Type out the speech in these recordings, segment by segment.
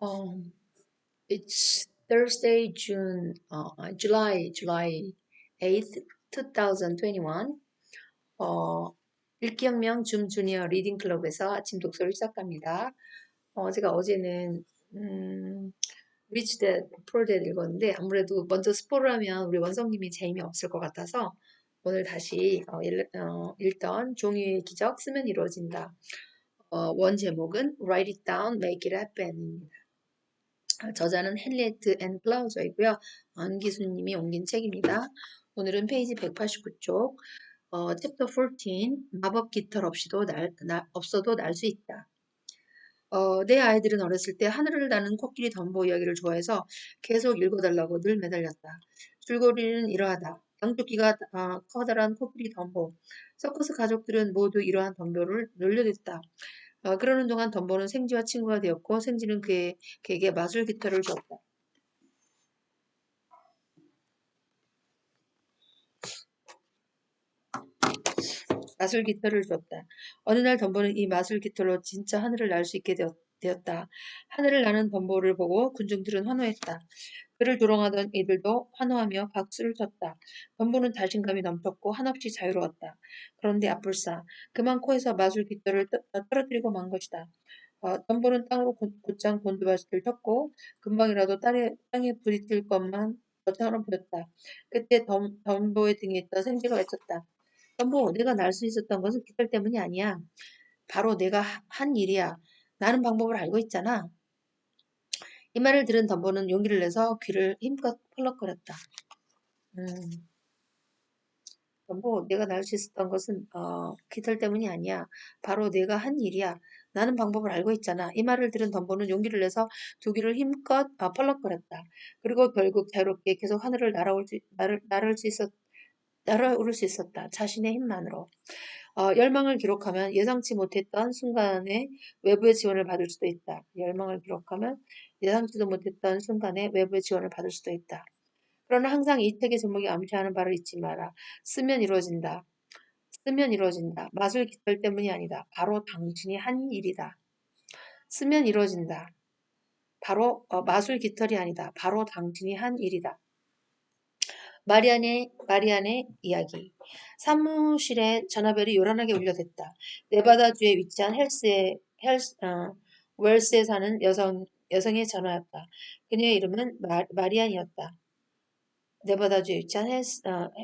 Um, it's Thursday, July 8th, 2021. 어, 일기혁명 줌 주니어 리딩 클럽에서 아침 독서를 시작합니다. 제가 어제는 Rich Dad, Poor Dad 읽었는데 아무래도 먼저 스포를 하면 우리 원성님이 재미없을 것 같아서 오늘 다시 읽던 종이의 기적 쓰면 이루어진다. 원 제목은 Write It Down, Make It Happen입니다. 저자는 헨리에트 앤 플라우저이고요. 안기수님이 옮긴 책입니다. 오늘은 페이지 189쪽, 챕터 14, 마법 깃털 없어도 날 수 있다. 내 아이들은 어렸을 때 하늘을 나는 코끼리 덤보 이야기를 좋아해서 계속 읽어달라고 늘 매달렸다. 줄거리는 이러하다. 양쪽 귀가 커다란 코끼리 덤보. 서커스 가족들은 모두 이러한 덤보를 놀려댔다. 그러는 동안 덤보는 생지와 친구가 되었고 생지는 그에게 마술 깃털을 줬다. 마술 깃털을 줬다. 어느 날 덤보는 이 마술 깃털로 진짜 하늘을 날 수 있게 되었다. 하늘을 나는 덤보를 보고 군중들은 환호했다. 그를 조롱하던 이들도 환호하며 박수를 쳤다. 덤보는 자신감이 넘쳤고 한없이 자유로웠다. 그런데 아뿔싸, 그만 코에서 마술 깃털을 떨어뜨리고 만 것이다. 덤보는 땅으로 곧장 곤두박질 쳤고 금방이라도 땅에 부딪힐 것만 것처럼 보였다. 그때 덤보의 등에 있던 생쥐가 외쳤다. 덤보, 내가 날 수 있었던 것은 깃털 때문이 아니야. 바로 내가 한 일이야. 나는 방법을 알고 있잖아. 이 말을 들은 덤보는 용기를 내서 귀를 힘껏 펄럭거렸다. 덤보, 내가 날 수 있었던 것은 깃털 때문이 아니야. 바로 내가 한 일이야. 나는 방법을 알고 있잖아. 이 말을 들은 덤보는 용기를 내서 두 귀를 힘껏 펄럭거렸다. 그리고 결국 자유롭게 계속 하늘을 날아오를 수 있었다. 자신의 힘만으로. 열망을 기록하면 예상치 못했던 순간에 외부의 지원을 받을 수도 있다. 열망을 기록하면 예상치도 못했던 순간에 외부의 지원을 받을 수도 있다. 그러나 항상 이 책의 제목이 암시하는 바를 잊지 마라. 쓰면 이루어진다. 쓰면 이루어진다. 마술 깃털 때문이 아니다. 바로 당신이 한 일이다. 쓰면 이루어진다. 바로 마술 깃털이 아니다. 바로 당신이 한 일이다. 마리안의 이야기. 사무실에 전화벨이 요란하게 울려댔다. 네바다주에 위치한 웰스에 사는 여성의 전화였다. 그녀의 이름은 마리안이었다. 네바다주에 위치한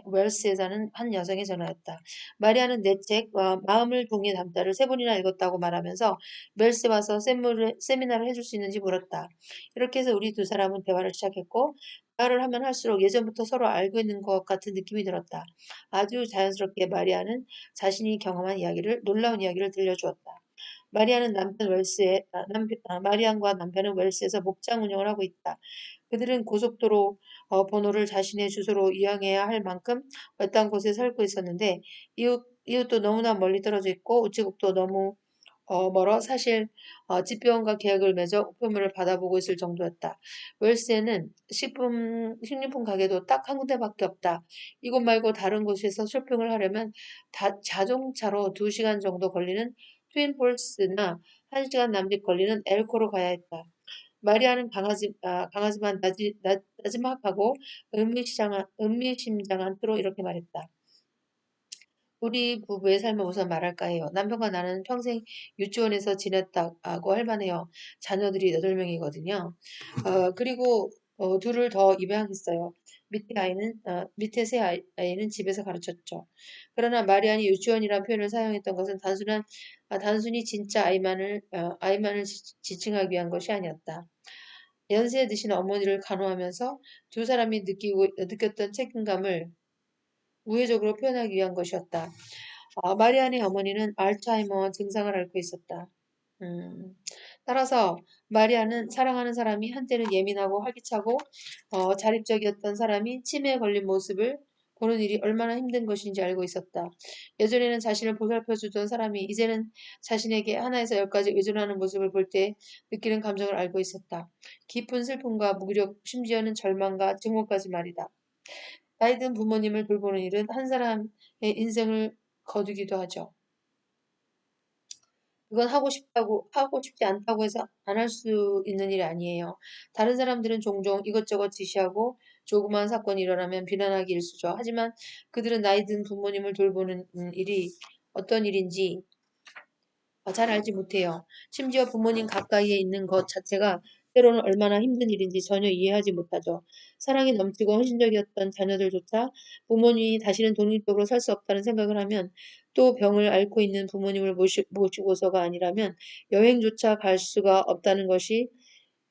웰스에 사는 한 여성의 전화였다. 마리아는 내 책, 마음을 종이에 담다를 3번이나 읽었다고 말하면서 웰스에 와서 세미나를 해줄 수 있는지 물었다. 이렇게 해서 우리 두 사람은 대화를 시작했고, 대화를 하면 할수록 예전부터 서로 알고 있는 것 같은 느낌이 들었다. 아주 자연스럽게 놀라운 이야기를 들려주었다. 마리안과 남편은 웰스에서 목장 운영을 하고 있다. 그들은 고속도로 번호를 자신의 주소로 이용해야 할 만큼 외딴 곳에 살고 있었는데 이웃도 너무나 멀리 떨어져 있고 우체국도 너무 멀어 사실 집배원과 계약을 맺어 우편물을 받아보고 있을 정도였다. 웰스에는 식료품 가게도 딱 한 군데밖에 없다. 이곳 말고 다른 곳에서 쇼핑을 하려면 자동차로 2시간 정도 걸리는 트윈폴스나 1시간 남짓 걸리는 엘코로 가야 했다. 마리아는 강하지만 나지막하고 의미심장한 표로 이렇게 말했다. 우리 부부의 삶을 우선 말할까 해요. 남편과 나는 평생 유치원에서 지냈다고 할 만해요. 자녀들이 8명이거든요. 그리고 둘을 더 입양했어요. 밑에 세 아이는 집에서 가르쳤죠. 그러나 마리안이 유치원이란 표현을 사용했던 것은 단순히 진짜 아이만을 지칭하기 위한 것이 아니었다. 연세에 드신 어머니를 간호하면서 두 사람이 느꼈던 책임감을 우회적으로 표현하기 위한 것이었다. 마리안의 어머니는 알츠하이머 증상을 앓고 있었다. 음, 따라서 마리아는 사랑하는 사람이 한때는 예민하고 활기차고 자립적이었던 사람이 치매에 걸린 모습을 보는 일이 얼마나 힘든 것인지 알고 있었다. 예전에는 자신을 보살펴주던 사람이 이제는 자신에게 하나에서 열까지 의존하는 모습을 볼 때 느끼는 감정을 알고 있었다. 깊은 슬픔과 무기력, 심지어는 절망과 증오까지 말이다. 나이든 부모님을 돌보는 일은 한 사람의 인생을 거두기도 하죠. 그건 하고 싶지 않다고 해서 안 할 수 있는 일이 아니에요. 다른 사람들은 종종 이것저것 지시하고 조그마한 사건이 일어나면 비난하기 일쑤죠. 하지만 그들은 나이 든 부모님을 돌보는 일이 어떤 일인지 잘 알지 못해요. 심지어 부모님 가까이에 있는 것 자체가 때로는 얼마나 힘든 일인지 전혀 이해하지 못하죠. 사랑이 넘치고 헌신적이었던 자녀들조차 부모님이 다시는 독립적으로 살 수 없다는 생각을 하면 또 병을 앓고 있는 부모님을 모시고서가 아니라면 여행조차 갈 수가 없다는 것이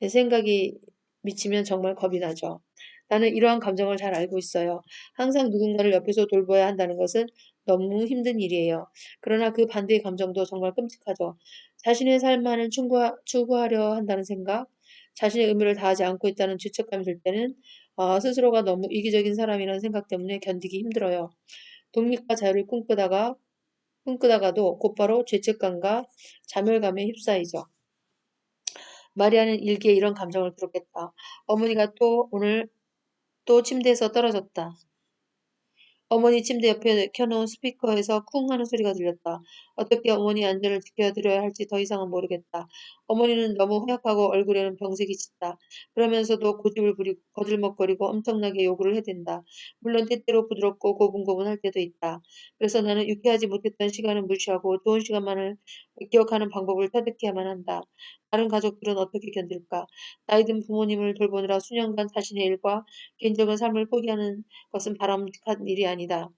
내 생각이 미치면 정말 겁이 나죠. 나는 이러한 감정을 잘 알고 있어요. 항상 누군가를 옆에서 돌봐야 한다는 것은 너무 힘든 일이에요. 그러나 그 반대의 감정도 정말 끔찍하죠. 자신의 삶만을 추구하려 한다는 생각, 자신의 의무를 다하지 않고 있다는 죄책감이 들 때는 스스로가 너무 이기적인 사람이라는 생각 때문에 견디기 힘들어요. 독립과 자유를 꿈꾸다가도 곧바로 죄책감과 자멸감에 휩싸이죠. 마리아는 일기에 이런 감정을 기록했다. 어머니가 오늘 또 침대에서 떨어졌다. 어머니 침대 옆에 켜놓은 스피커에서 쿵 하는 소리가 들렸다. 어떻게 어머니 안전을 지켜드려야 할지 더 이상은 모르겠다. 어머니는 너무 허약하고 얼굴에는 병색이 짙다. 그러면서도 고집을 부리고 거들먹거리고 엄청나게 요구를 해댄다. 물론 때때로 부드럽고 고분고분할 때도 있다. 그래서 나는 유쾌하지 못했던 시간은 무시하고 좋은 시간만을 기억하는 방법을 터득해야만 한다. 다른 가족들은 어떻게 견딜까? 나이 든 부모님을 돌보느라 수년간 자신의 일과 개인적인 삶을 포기하는 것은 바람직한 일이 아니다.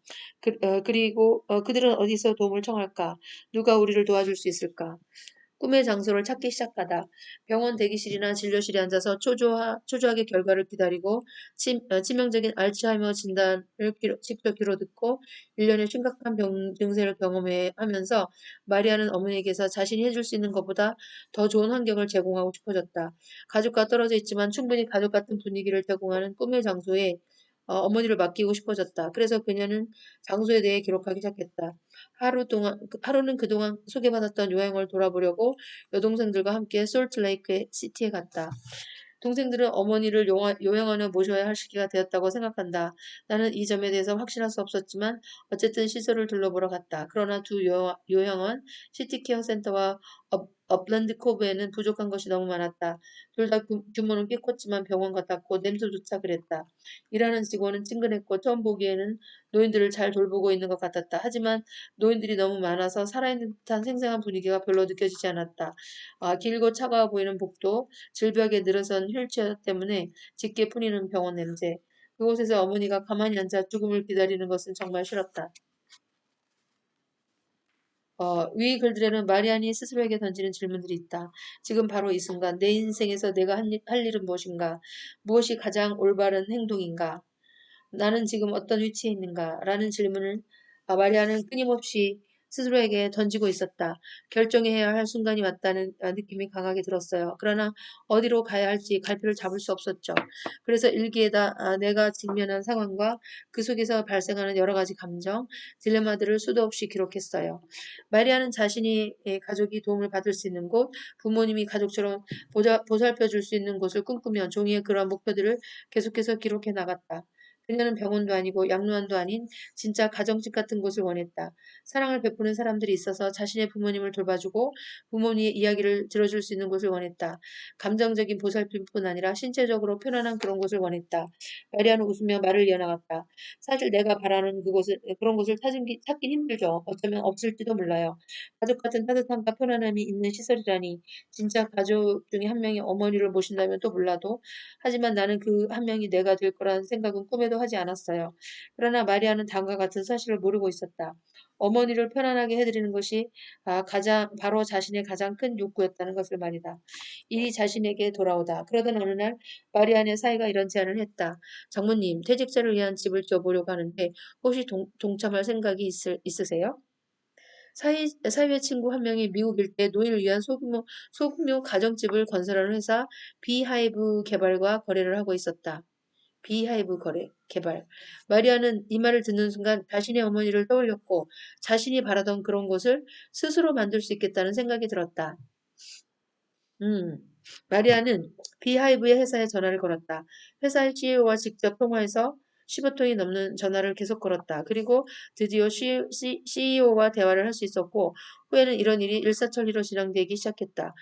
그리고 그들은 어디서 도움을 청할까? 누가 우리를 도와줄 수 있을까? 꿈의 장소를 찾기 시작하다. 병원 대기실이나 진료실에 앉아서 초조하게 결과를 기다리고 치명적인 알츠하이머 진단을 직접 귀로 듣고 일련의 심각한 병 증세를 경험하면서 마리아는 어머니에게서 자신이 해줄 수 있는 것보다 더 좋은 환경을 제공하고 싶어졌다. 가족과 떨어져 있지만 충분히 가족 같은 분위기를 제공하는 꿈의 장소에 어머니를 맡기고 싶어졌다. 그래서 그녀는 장소에 대해 기록하기 시작했다. 하루는 그동안 소개받았던 요양을 돌아보려고 여동생들과 함께 솔트레이크 시티에 갔다. 동생들은 어머니를 요양원에 모셔야 할 시기가 되었다고 생각한다. 나는 이 점에 대해서 확신할 수 없었지만 어쨌든 시설을 둘러보러 갔다. 그러나 두 요양원, 시티케어 센터와 업랜드 코브에는 부족한 것이 너무 많았다. 둘 다 규모는 꽤 컸지만 병원 같았고 냄새조차 그랬다. 일하는 직원은 친근했고 처음 보기에는 노인들을 잘 돌보고 있는 것 같았다. 하지만 노인들이 너무 많아서 살아있는 듯한 생생한 분위기가 별로 느껴지지 않았다. 길고 차가워 보이는 복도, 질벽에 늘어선 휠체어 때문에 짙게 풍기는 병원 냄새. 그곳에서 어머니가 가만히 앉아 죽음을 기다리는 것은 정말 싫었다. 위 글들에는 마리안이 스스로에게 던지는 질문들이 있다. 지금 바로 이 순간 내 인생에서 내가 할 일은 무엇인가? 무엇이 가장 올바른 행동인가? 나는 지금 어떤 위치에 있는가? 라는 질문을 마리아는 끊임없이 스스로에게 던지고 있었다. 결정해야 할 순간이 왔다는 느낌이 강하게 들었어요. 그러나 어디로 가야 할지 갈피를 잡을 수 없었죠. 그래서 일기에다 내가 직면한 상황과 그 속에서 발생하는 여러 가지 감정, 딜레마들을 수도 없이 기록했어요. 마리아는 자신이 가족이 도움을 받을 수 있는 곳, 부모님이 가족처럼 보살펴 줄 수 있는 곳을 꿈꾸며 종이에 그러한 목표들을 계속해서 기록해 나갔다. 그녀는 병원도 아니고 양로원도 아닌 진짜 가정집 같은 곳을 원했다. 사랑을 베푸는 사람들이 있어서 자신의 부모님을 돌봐주고 부모님의 이야기를 들어줄 수 있는 곳을 원했다. 감정적인 보살핌뿐 아니라 신체적으로 편안한 그런 곳을 원했다. 마리아는 웃으며 말을 이어나갔다. 사실 내가 바라는 그런 곳을 찾긴 힘들죠. 어쩌면 없을지도 몰라요. 가족 같은 따뜻함과 편안함이 있는 시설이라니 진짜 가족 중에 한 명이 어머니를 모신다면 또 몰라도 하지만 나는 그 한 명이 내가 될 거라는 생각은 꿈에도 하지 않았어요. 그러나 마리아는 다음과 같은 사실을 모르고 있었다. 어머니를 편안하게 해드리는 것이 바로 자신의 가장 큰 욕구였다는 것을 말이다. 일이 자신에게 돌아오다. 그러던 어느 날 마리아네 사이가 이런 제안을 했다. 장모님, 퇴직자를 위한 집을 줘보려고 하는데 혹시 동참할 생각이 있으세요? 사이의 친구 한 명이 미국 일대 노인을 위한 소규모 가정집을 건설하는 회사 비하이브 개발과 거래를 하고 있었다. 비하이브 개발. 마리아는 이 말을 듣는 순간 자신의 어머니를 떠올렸고 자신이 바라던 그런 곳을 스스로 만들 수 있겠다는 생각이 들었다. 음, 마리아는 비하이브의 회사에 전화를 걸었다. 회사의 CEO와 직접 통화해서 15통이 넘는 전화를 계속 걸었다. 그리고 드디어 CEO와 대화를 할 수 있었고 후에는 이런 일이 일사천리로 진행되기 시작했다.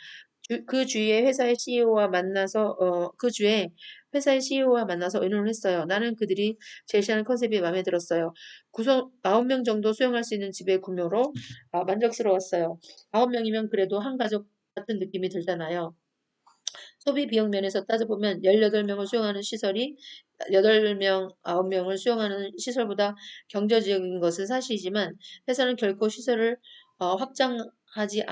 그 주위에 회사의 CEO와 만나서 그 주에 회사의 CEO와 만나서 의논을 했어요. 나는 그들이 제시하는 컨셉이 마음에 들었어요. 구성 9명 정도 수용할 수 있는 집의 구조로 만족스러웠어요. 9명이면 그래도 한 가족 같은 느낌이 들잖아요. 소비 비용 면에서 따져보면 18명을 수용하는 시설이 8명, 9명을 수용하는 시설보다 경제적인 것은 사실이지만 회사는 결코 시설을 확장하지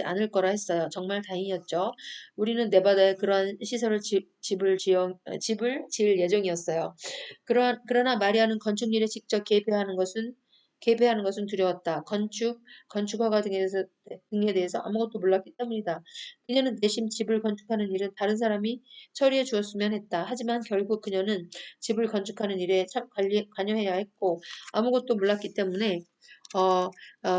않을 거라 했어요. 정말 다행이었죠. 우리는 네바다에 그러한 시설을 집을 지을 예정이었어요. 그러나 마리아는 건축 일에 직접 개입해야 하는 것은 두려웠다. 건축 허가 등에 대해서 아무것도 몰랐기 때문이다. 그녀는 대신 집을 건축하는 일은 다른 사람이 처리해 주었으면 했다. 하지만 결국 그녀는 집을 건축하는 일에 관여해야 했고 아무것도 몰랐기 때문에 어,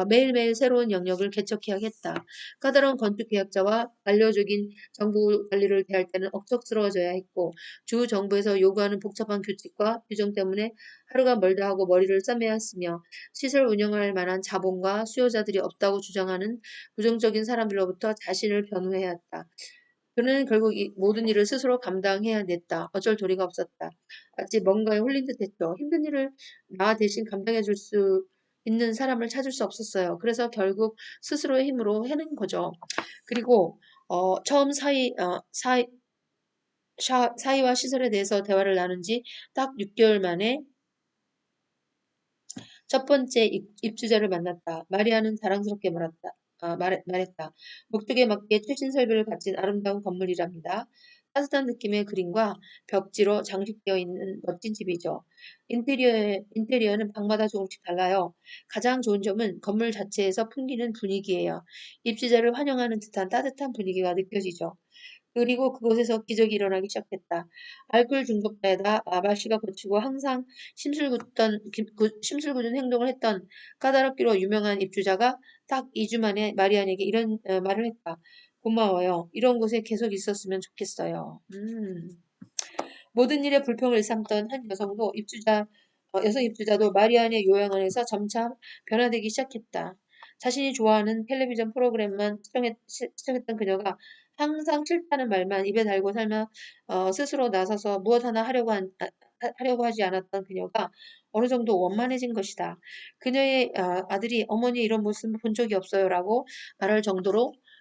매일매일 새로운 영역을 개척해야겠다. 까다로운 건축 계약자와 반려적인 정부 관리를 대할 때는 억척스러워져야 했고 주 정부에서 요구하는 복잡한 규칙과 규정 때문에 하루가 멀다 하고 머리를 싸매야 했으며 시설 운영할 만한 자본과 수요자들이 없다고 주장하는 부정적인 사람들로부터 자신을 변호해야 했다. 그는 결국 이 모든 일을 스스로 감당해야 냈다. 어쩔 도리가 없었다. 마치 뭔가에 홀린 듯했죠. 힘든 일을 나 대신 감당해 줄 수 있는 사람을 찾을 수 없었어요. 그래서 결국 스스로의 힘으로 해낸 거죠. 그리고 처음 사이와 시설에 대해서 대화를 나눈 지 딱 6개월 만에 첫 번째 입주자를 만났다. 마리아는 자랑스럽게 말했다. 목적에 맞게 최신 설비를 갖춘 아름다운 건물이랍니다. 따뜻한 느낌의 그림과 벽지로 장식되어 있는 멋진 집이죠. 인테리어는 방마다 조금씩 달라요. 가장 좋은 점은 건물 자체에서 풍기는 분위기예요. 입주자를 환영하는 듯한 따뜻한 분위기가 느껴지죠. 그리고 그곳에서 기적이 일어나기 시작했다. 알코올 중독자에다 마바씨가 거치고 항상 심술궂은 행동을 했던 까다롭기로 유명한 입주자가 딱 2주 만에 마리안에게 이런 말을 했다. 고마워요. 이런 곳에 계속 있었으면 좋겠어요. 모든 일에 불평을 일삼던 한 여성 입주자도 마리안의 요양 안에서 점차 변화되기 시작했다. 자신이 좋아하는 텔레비전 프로그램만 시청했던 그녀가 항상 싫다는 말만 입에 달고 살며 스스로 나서서 무엇 하나 하려고 하지 않았던 그녀가 어느 정도 원만해진 것이다. 그녀의 아들이 어머니 이런 모습 본 적이 없어요라고 말할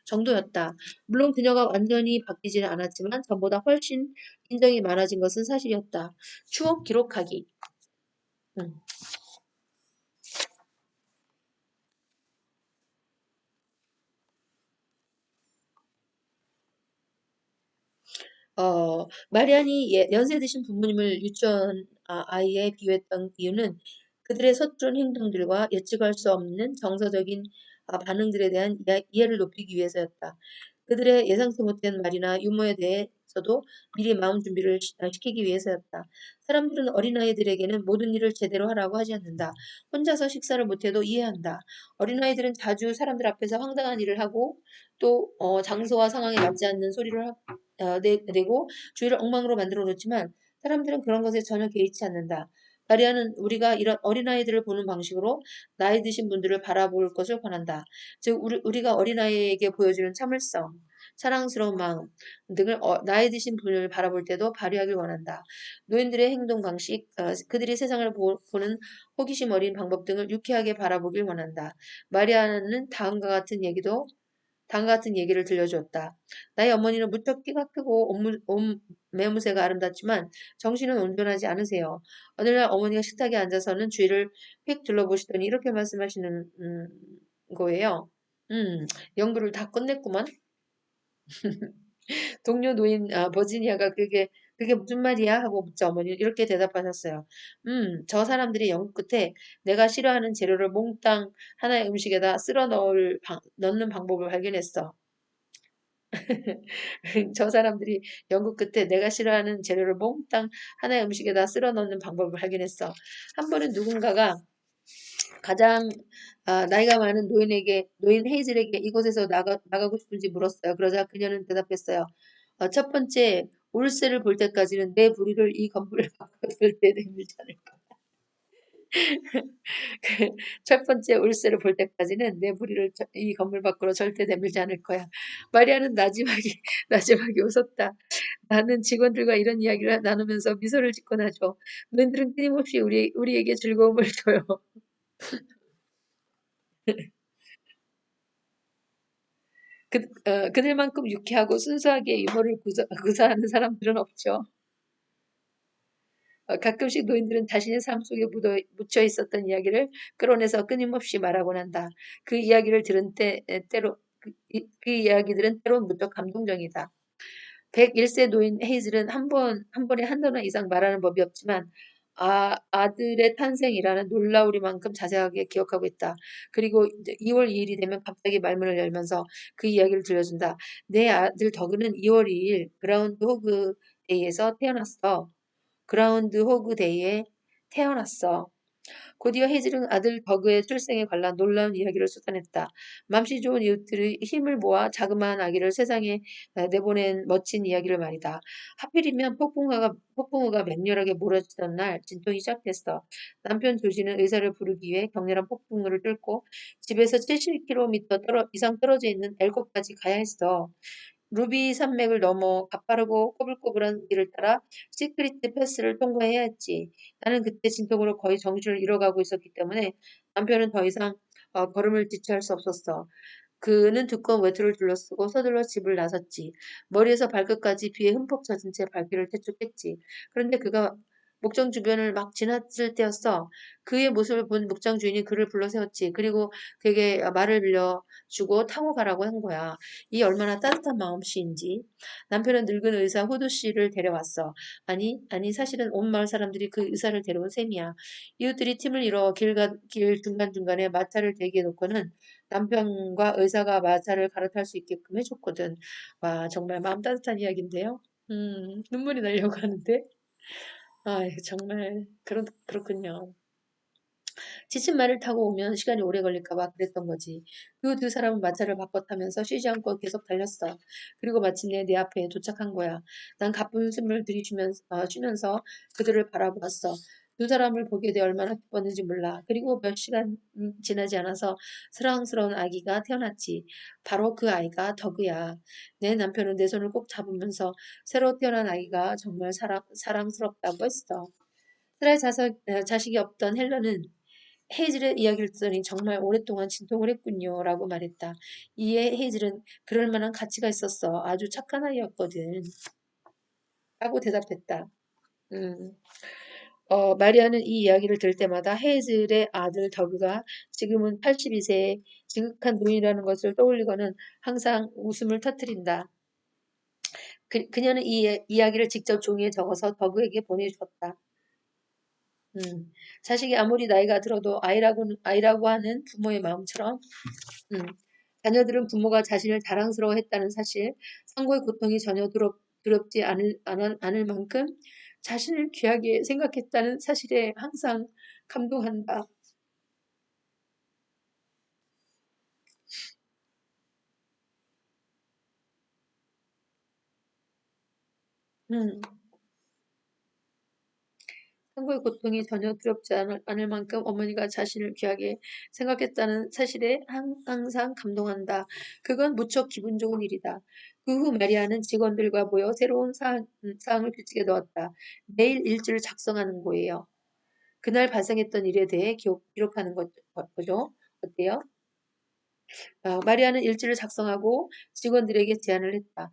정도였다. 물론 그녀가 완전히 바뀌지는 않았지만 전보다 훨씬 인정이 많아진 것은 사실이었다. 추억 기록하기. 음. 마리안이 연세 드신 부모님을 유치원 아이에 비유했던 이유는 그들의 서투른 행동들과 예측할 수 없는 정서적인 반응들에 대한 이해를 높이기 위해서였다. 그들의 예상치 못한 말이나 유머에 대해서도 미리 마음 준비를 시키기 위해서였다. 사람들은 어린아이들에게는 모든 일을 제대로 하라고 하지 않는다. 혼자서 식사를 못해도 이해한다. 어린아이들은 자주 사람들 앞에서 황당한 일을 하고 또 장소와 상황에 맞지 않는 소리를 내고 주위를 엉망으로 만들어 놓지만 사람들은 그런 것에 전혀 개의치 않는다. 마리아는 우리가 이런 어린아이들을 보는 방식으로 나이 드신 분들을 바라볼 것을 권한다. 즉, 우리가 어린아이에게 보여주는 참을성, 사랑스러운 마음 등을 나이 드신 분을 바라볼 때도 발휘하길 원한다. 노인들의 행동 방식, 그들이 세상을 보는 호기심 어린 방법 등을 유쾌하게 바라보길 원한다. 마리아는 다음과 같은 얘기를 들려주었다. 나의 어머니는 무척 키가 크고 매무새가 아름답지만 정신은 온전하지 않으세요. 어느 날 어머니가 식탁에 앉아서는 주위를 휙 둘러보시더니 이렇게 말씀하시는 거예요. 연구를 다 끝냈구만. 동료 노인 버지니아가 그게 무슨 말이야? 하고 묻자 어머니 이렇게 대답하셨어요. 저 사람들이 연구 끝에 내가 싫어하는 재료를 몽땅 하나의 음식에다 넣는 방법을 발견했어. 저 사람들이 연구 끝에 내가 싫어하는 재료를 몽땅 하나의 음식에다 쓸어 넣는 방법을 발견했어. 한 번은 누군가가 가장 나이가 많은 노인 헤이즐에게 이곳에서 나가고 싶은지 물었어요. 그러자 그녀는 대답했어요. 첫 번째, 올세를 볼 때까지는 내 부리를 이 건물을 바꿔 절대 내밀지 않을 거야. 첫 번째 올세를 볼 때까지는 내 부리를 이 건물 밖으로 절대 내밀지 않을 거야. 마리아는 나지막이 나지막이 웃었다. 나는 직원들과 이런 이야기를 나누면서 미소를 짓곤 하죠. 너희들은 끊임없이 우리에게 즐거움을 줘요. 그들만큼 유쾌하고 순수하게 유머를 구사하는 사람들은 없죠. 가끔씩 노인들은 자신의 삶 속에 묻혀 있었던 이야기를 끌어내서 끊임없이 말하곤 한다. 그 이야기를 들은 때로 그 이야기들은 때론 무척 감동적이다. 101세 노인 헤이즐은 한 번에 한 단어 이상 말하는 법이 없지만 아들의 탄생이라는 놀라우리만큼 자세하게 기억하고 있다. 그리고 이제 2월 2일이 되면 갑자기 말문을 열면서 그 이야기를 들려준다. 내 아들 더그는 2월 2일 그라운드 호그 데이에서 태어났어. 그라운드 호그 데이에 태어났어. 곧이어 헤즐은 아들 버그의 출생에 관한 놀라운 이야기를 쏟아냈다. 맘씨 좋은 이웃들의 힘을 모아 자그마한 아기를 세상에 내보낸 멋진 이야기를 말이다. 하필이면 폭풍우가 맹렬하게 몰아치던 날 진통이 시작됐어. 남편 조지는 의사를 부르기 위해 격렬한 폭풍우를 뚫고 집에서 70km 이상 떨어져 있는 엘코까지 가야 했어. 루비 산맥을 넘어 가파르고 꼬불꼬불한 길을 따라 시크릿 패스를 통과해야 했지. 나는 그때 진통으로 거의 정신을 잃어가고 있었기 때문에 남편은 더 이상 걸음을 지체할 수 없었어. 그는 두꺼운 외투를 둘러쓰고 서둘러 집을 나섰지. 머리에서 발끝까지 비에 흠뻑 젖은 채 발길을 재촉했지. 그런데 그가 목장 주변을 막 지났을 때였어. 그의 모습을 본 목장 주인이 그를 불러 세웠지. 그리고 그에게 말을 빌려주고 타고 가라고 한 거야. 이 얼마나 따뜻한 마음씨인지. 남편은 늙은 의사 호두 씨를 데려왔어. 아니, 사실은 온 마을 사람들이 그 의사를 데려온 셈이야. 이웃들이 팀을 이뤄 길 중간중간에 마차를 대기해 놓고는 남편과 의사가 마차를 갈아탈 수 있게끔 해줬거든. 와, 정말 마음 따뜻한 이야기인데요. 눈물이 나려고 하는데. 아, 정말, 그렇군요. 지친 말을 타고 오면 시간이 오래 걸릴까 봐 그랬던 거지. 그 두 사람은 마차를 바꿔 타면서 쉬지 않고 계속 달렸어. 그리고 마침내 내 앞에 도착한 거야. 난 가쁜 숨을 쉬면서 그들을 바라보았어. 두 사람을 보게 돼 얼마나 기뻤는지 몰라. 그리고 몇 시간 지나지 않아서 사랑스러운 아기가 태어났지. 바로 그 아이가 더그야. 내 남편은 내 손을 꼭 잡으면서 새로 태어난 아기가 정말 사랑스럽다고 했어. 자식이 없던 헬런은 헤이즐의 이야기를 듣더니 정말 오랫동안 진통을 했군요. 라고 말했다. 이에 헤이즐은 그럴 만한 가치가 있었어. 아주 착한 아이였거든. 라고 대답했다. 음, 마리아는 이 이야기를 들을 때마다 헤이즐의 아들 더그가 지금은 82세의 지극한 노인이라는 것을 떠올리고는 항상 웃음을 터뜨린다. 그녀는 이 이야기를 직접 종이에 적어서 더그에게 보내주었다. 자식이 아무리 나이가 들어도 아이라고 하는 부모의 마음처럼 음, 자녀들은 부모가 자신을 자랑스러워했다는 사실, 상고의 고통이 전혀 두렵지 않을 만큼 자신을 귀하게 생각했다는 사실에 항상 감동한다. 음, 상고의 고통이 전혀 두렵지 않을 만큼 어머니가 자신을 귀하게 생각했다는 사실에 항상 감동한다. 그건 무척 기분 좋은 일이다. 그 후 마리아는 직원들과 모여 새로운 사항을 규칙에 넣었다. 매일 일지를 작성하는 거예요. 그날 발생했던 일에 대해 기록하는 거죠. 어때요? 마리아는 일지를 작성하고 직원들에게 제안을 했다.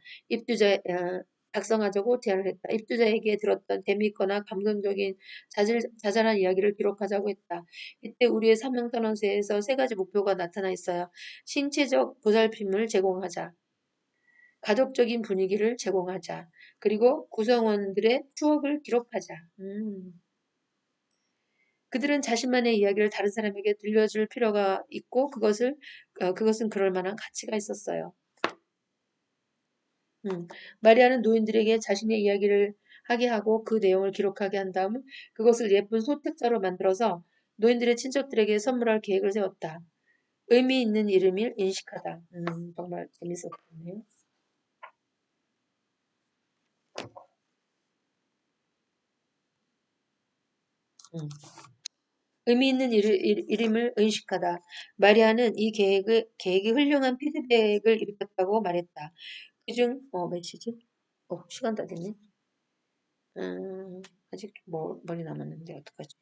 작성하자고 제안을 했다. 입주자에게 들었던 재미있거나 감동적인 자잘한 이야기를 기록하자고 했다. 이때 우리의 사명선언서에서 세 가지 목표가 나타나 있어요. 신체적 보살핌을 제공하자. 가족적인 분위기를 제공하자. 그리고 구성원들의 추억을 기록하자. 그들은 자신만의 이야기를 다른 사람에게 들려줄 필요가 있고 그것은 그럴 만한 가치가 있었어요. 마리아는 노인들에게 자신의 이야기를 하게 하고 그 내용을 기록하게 한 다음 그것을 예쁜 소택자로 만들어서 노인들의 친척들에게 선물할 계획을 세웠다. 의미 있는 이름을 인식하다. 정말 재밌었네요. 음. 의미 있는 일임을 의식하다. 마리아는 이 계획이 훌륭한 피드백을 일으켰다고 말했다. 그중 몇 시지? 시간 다 됐네. 아직 머리 남았는데 어떡하지?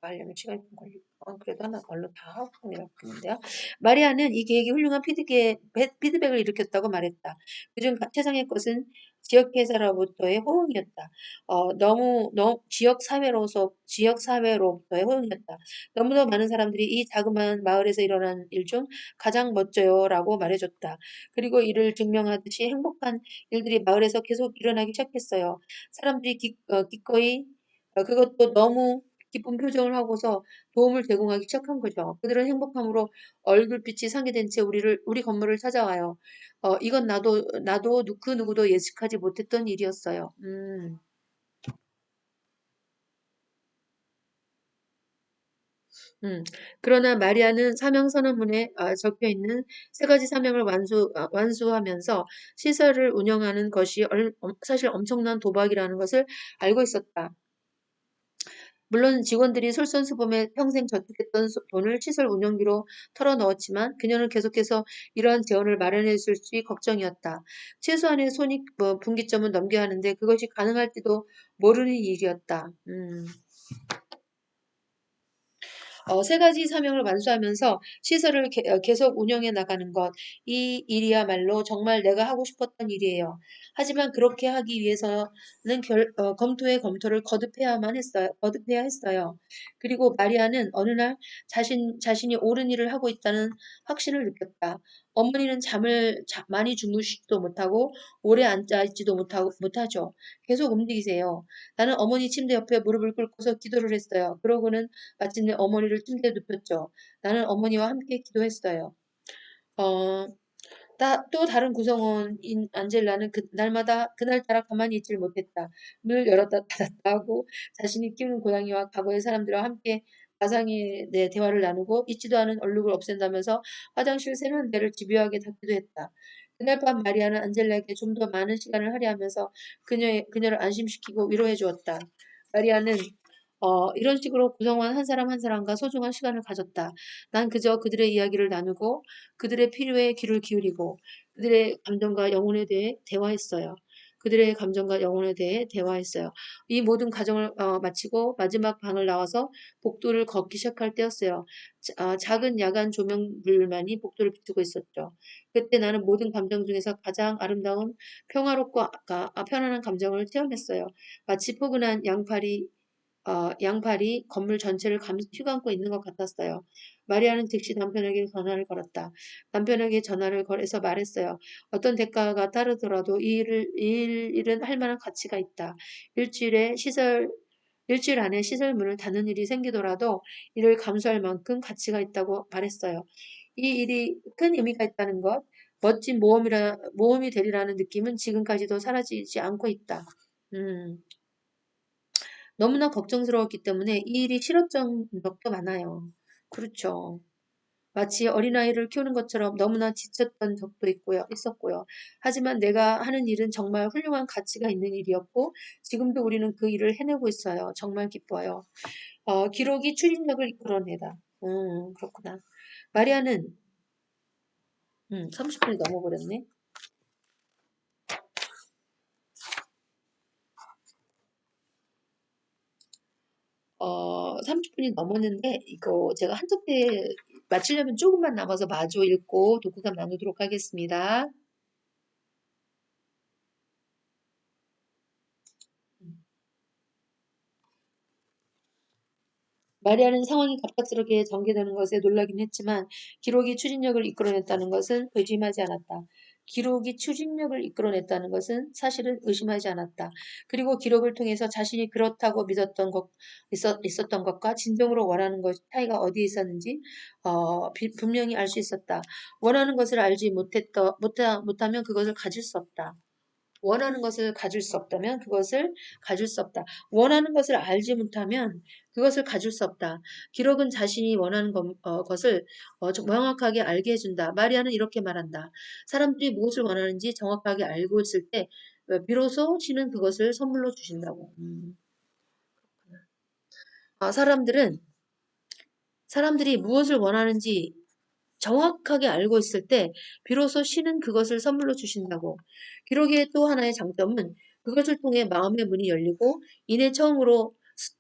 하려면 시간이 좀 걸릴 그래도 하나 얼른 다 하고 내려가는데요. 마리아는 이 계획이 훌륭한 피드백을 일으켰다고 말했다. 그중 최상의 것은 지역회사로부터의 호응이었다. 지역 사회로부터의 호응이었다. 너무도 많은 사람들이 이 자그마한 마을에서 일어난 일 중 가장 멋져요라고 말해줬다. 그리고 이를 증명하듯이 행복한 일들이 마을에서 계속 일어나기 시작했어요. 사람들이 기꺼이 그것도 너무 기쁜 표정을 하고서 도움을 제공하기 시작한 거죠. 그들은 행복함으로 얼굴빛이 상기된 채 우리 건물을 찾아와요. 이건 나도 그 누구도 예측하지 못했던 일이었어요. 음. 그러나 마리아는 사명 선언문에 적혀 있는 세 가지 사명을 완수하면서 시설을 운영하는 것이 사실 엄청난 도박이라는 것을 알고 있었다. 물론 직원들이 솔선수범해 평생 저축했던 돈을 시설 운영비로 털어넣었지만 그녀는 계속해서 이러한 재원을 마련해 줄지 걱정이었다. 최소한의 분기점은 넘겨야 하는데 그것이 가능할지도 모르는 일이었다. 세 가지 사명을 완수하면서 시설을 계속 운영해 나가는 것, 이 일이야말로 정말 내가 하고 싶었던 일이에요. 하지만 그렇게 하기 위해서는 검토의 검토를 거듭해야 했어요. 그리고 마리아는 어느 날 자신이 옳은 일을 하고 있다는 확신을 느꼈다. 어머니는 잠을 많이 주무시지도 못하고 오래 앉아 있지도 못하죠. 계속 움직이세요. 나는 어머니 침대 옆에 무릎을 꿇고서 기도를 했어요. 그러고는 마침내 어머니를 침대에 눕혔죠. 나는 어머니와 함께 기도했어요. 어, 또 다른 구성원인 안젤라는 그날따라 가만히 있질 못했다. 문을 열었다 닫았다 하고 자신이 키우는 고양이와 과거의 사람들과 함께 가상의 대화를 나누고 잊지도 않은 얼룩을 없앤다면서 화장실 세면대를 집요하게 닦기도 했다. 그날 밤 마리아는 안젤라에게 좀 더 많은 시간을 할애하면서 그녀를 안심시키고 위로해 주었다. 마리아는 이런 식으로 구성원 한 사람 한 사람과 소중한 시간을 가졌다. 난 그저 그들의 이야기를 나누고 그들의 필요에 귀를 기울이고 그들의 감정과 영혼에 대해 대화했어요. 그들의 감정과 영혼에 대해 대화했어요. 이 모든 과정을 마치고 마지막 방을 나와서 복도를 걷기 시작할 때였어요. 작은 야간 조명불만이 복도를 비추고 있었죠. 그때 나는 모든 감정 중에서 가장 아름다운 평화롭고 편안한 감정을 체험했어요. 마치 포근한 양팔이 건물 전체를 휘감고 있는 것 같았어요. 마리아는 즉시 남편에게 전화를 걸었다. 남편에게 전화를 걸어서 말했어요. 어떤 대가가 따르더라도 이 일은 할 만한 가치가 있다. 일주일 안에 시설 문을 닫는 일이 생기더라도 이를 감수할 만큼 가치가 있다고 말했어요. 이 일이 큰 의미가 있다는 것, 멋진 모험이 되리라는 느낌은 지금까지도 사라지지 않고 있다. 음. 너무나 걱정스러웠기 때문에 이 일이 싫었던 적도 많아요. 그렇죠. 마치 어린아이를 키우는 것처럼 너무나 지쳤던 적도 있었고요. 하지만 내가 하는 일은 정말 훌륭한 가치가 있는 일이었고, 지금도 우리는 그 일을 해내고 있어요. 정말 기뻐요. 기록이 추진력을 이끌어내다. 그렇구나. 마리아는, 30분이 넘어버렸네. 30분이 넘었는데, 이거 제가 한쪽 때 맞추려면 조금만 남아서 마저 읽고 독후감 나누도록 하겠습니다. 마리아는 상황이 갑작스럽게 전개되는 것에 놀라긴 했지만 기록이 추진력을 이끌어냈다는 것은 의심하지 않았다. 기록이 추진력을 이끌어냈다는 것은 사실은 의심하지 않았다. 그리고 기록을 통해서 자신이 그렇다고 믿었던 있었던 것과 진정으로 원하는 것 차이가 어디에 있었는지 분명히 알 수 있었다. 원하는 것을 알지 못하면 그것을 가질 수 없다. 원하는 것을 가질 수 없다면 그것을 가질 수 없다. 원하는 것을 알지 못하면 그것을 가질 수 없다. 기록은 자신이 원하는 것을 좀 명확하게 알게 해준다. 마리아는 이렇게 말한다. 사람들이 무엇을 원하는지 정확하게 알고 있을 때 비로소 신은 그것을 선물로 주신다고. 사람들은 사람들이 무엇을 원하는지 정확하게 알고 있을 때 비로소 신은 그것을 선물로 주신다고. 기록의 또 하나의 장점은 그것을 통해 마음의 문이 열리고 이내 처음으로